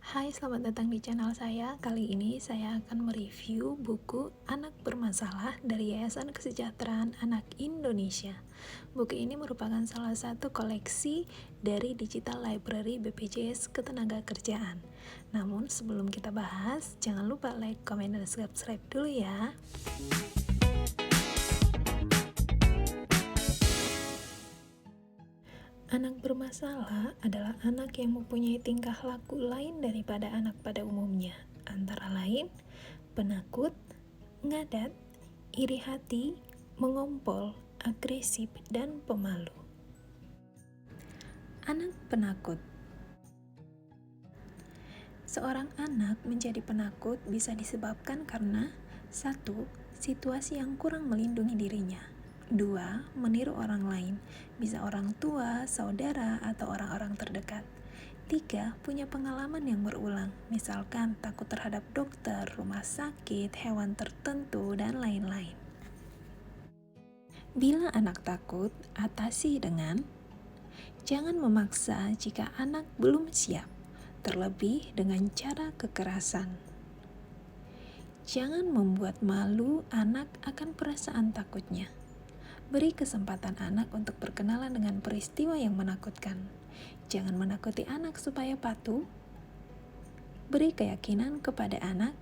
Hai, selamat datang di channel saya. Kali ini saya akan mereview buku Anak Bermasalah dari Yayasan Kesejahteraan Anak Indonesia. Buku ini merupakan salah satu koleksi dari Digital Library BPJS Ketenagakerjaan. Namun sebelum kita bahas, jangan lupa like, komen, dan subscribe dulu ya. Anak bermasalah adalah anak yang mempunyai tingkah laku lain daripada anak pada umumnya, antara lain penakut, ngadat, iri hati, mengompol, agresif, dan pemalu. Anak penakut. Seorang anak menjadi penakut bisa disebabkan karena 1. Situasi yang kurang melindungi dirinya. 2. Meniru orang lain, bisa orang tua, saudara, atau orang-orang terdekat. 3. Punya pengalaman yang berulang, misalkan takut terhadap dokter, rumah sakit, hewan tertentu, dan lain-lain. Bila anak takut, atasi dengan jangan memaksa jika anak belum siap, terlebih dengan cara kekerasan. Jangan membuat malu anak akan perasaan takutnya. Beri kesempatan anak untuk berkenalan dengan peristiwa yang menakutkan. Jangan menakuti anak supaya patuh. Beri keyakinan kepada anak,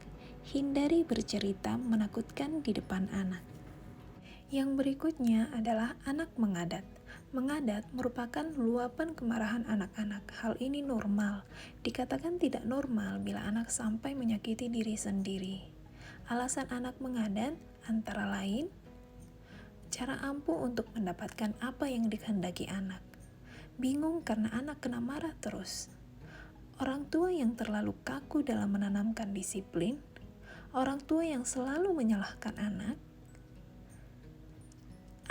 hindari bercerita menakutkan di depan anak. Yang berikutnya adalah anak mengadat. Mengadat merupakan luapan kemarahan anak-anak. Hal ini normal. Dikatakan tidak normal bila anak sampai menyakiti diri sendiri. Alasan anak mengadat antara lain cara ampuh untuk mendapatkan apa yang dikehendaki anak. Bingung karena anak kena marah terus. Orang tua yang terlalu kaku dalam menanamkan disiplin. Orang tua yang selalu menyalahkan anak.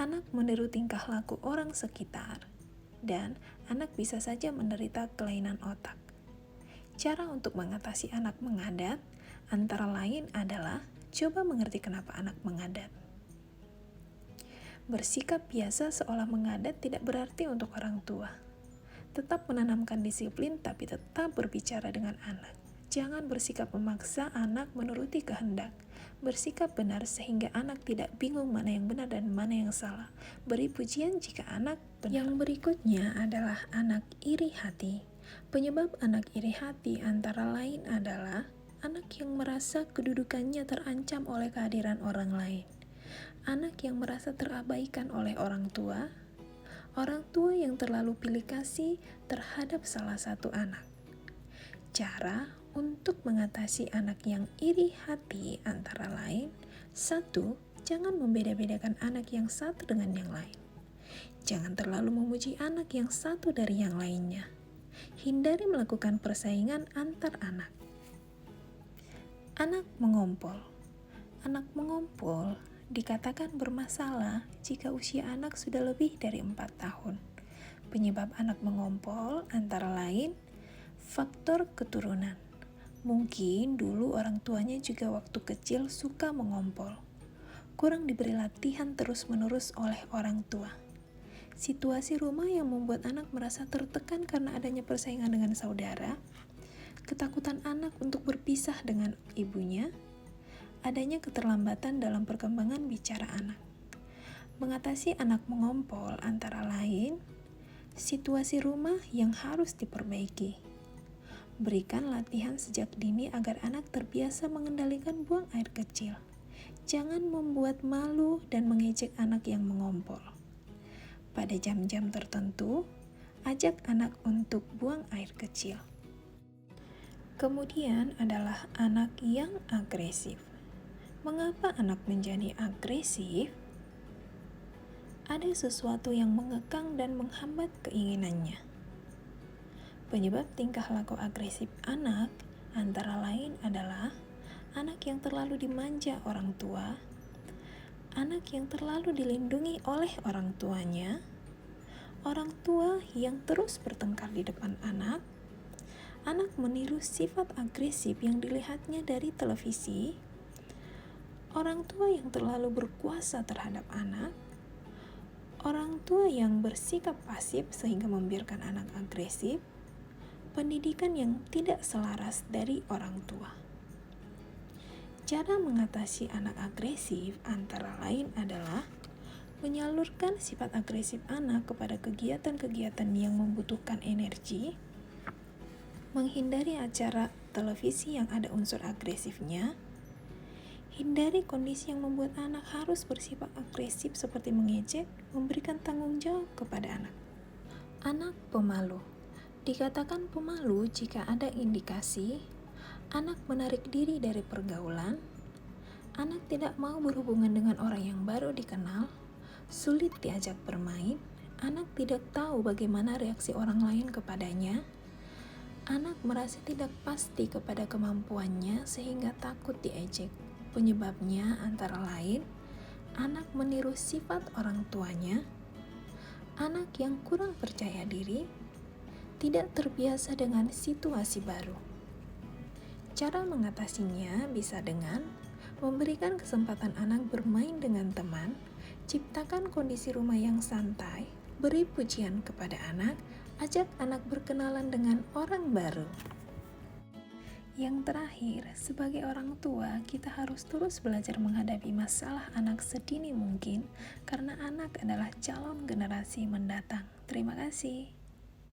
Anak meniru tingkah laku orang sekitar. Dan anak bisa saja menderita kelainan otak. Cara untuk mengatasi anak mengadat antara lain adalah coba mengerti kenapa anak mengadat. Bersikap biasa seolah mengadat tidak berarti untuk orang tua. Tetap menanamkan disiplin tapi tetap berbicara dengan anak. Jangan bersikap memaksa anak menuruti kehendak. Bersikap benar sehingga anak tidak bingung mana yang benar dan mana yang salah. Beri pujian jika anak benar. Yang berikutnya adalah anak iri hati. Penyebab anak iri hati antara lain adalah anak yang merasa kedudukannya terancam oleh kehadiran orang lain. Anak yang merasa terabaikan oleh orang tua yang terlalu pilih kasih terhadap salah satu anak. Cara untuk mengatasi anak yang iri hati antara lain, 1. Jangan membeda-bedakan anak yang satu dengan yang lain. Jangan terlalu memuji anak yang satu dari yang lainnya. Hindari melakukan persaingan antar anak. Anak mengompol. Anak mengompol dikatakan bermasalah jika usia anak sudah lebih dari 4 tahun. Penyebab anak mengompol antara lain faktor keturunan. Mungkin dulu orang tuanya juga waktu kecil suka mengompol. Kurang diberi latihan terus-menerus oleh orang tua. Situasi rumah yang membuat anak merasa tertekan karena adanya persaingan dengan saudara. Ketakutan anak untuk berpisah dengan ibunya. Adanya keterlambatan dalam perkembangan bicara anak. Mengatasi anak mengompol antara lain, situasi rumah yang harus diperbaiki. Berikan latihan sejak dini agar anak terbiasa mengendalikan buang air kecil. Jangan membuat malu dan mengejek anak yang mengompol. Pada jam-jam tertentu, ajak anak untuk buang air kecil. Kemudian adalah anak yang agresif. Mengapa anak menjadi agresif? Ada sesuatu yang mengekang dan menghambat keinginannya. Penyebab tingkah laku agresif anak antara lain adalah anak yang terlalu dimanja orang tua, anak yang terlalu dilindungi oleh orang tuanya, orang tua yang terus bertengkar di depan anak meniru sifat agresif yang dilihatnya dari televisi, orang tua yang terlalu berkuasa terhadap anak, orang tua yang bersikap pasif sehingga membiarkan anak agresif, pendidikan yang tidak selaras dari orang tua. Cara mengatasi anak agresif antara lain adalah menyalurkan sifat agresif anak kepada kegiatan-kegiatan yang membutuhkan energi, menghindari acara televisi yang ada unsur agresifnya, hindari kondisi yang membuat anak harus bersifat agresif seperti mengejek, memberikan tanggung jawab kepada anak. Anak pemalu. Dikatakan pemalu jika ada indikasi anak menarik diri dari pergaulan, anak tidak mau berhubungan dengan orang yang baru dikenal, sulit diajak bermain, anak tidak tahu bagaimana reaksi orang lain kepadanya, anak merasa tidak pasti kepada kemampuannya sehingga takut diejek. Penyebabnya antara lain, anak meniru sifat orang tuanya, anak yang kurang percaya diri, tidak terbiasa dengan situasi baru. Cara mengatasinya bisa dengan memberikan kesempatan anak bermain dengan teman, ciptakan kondisi rumah yang santai, beri pujian kepada anak, ajak anak berkenalan dengan orang baru. Yang terakhir, sebagai orang tua, kita harus terus belajar menghadapi masalah anak sedini mungkin, karena anak adalah calon generasi mendatang. Terima kasih.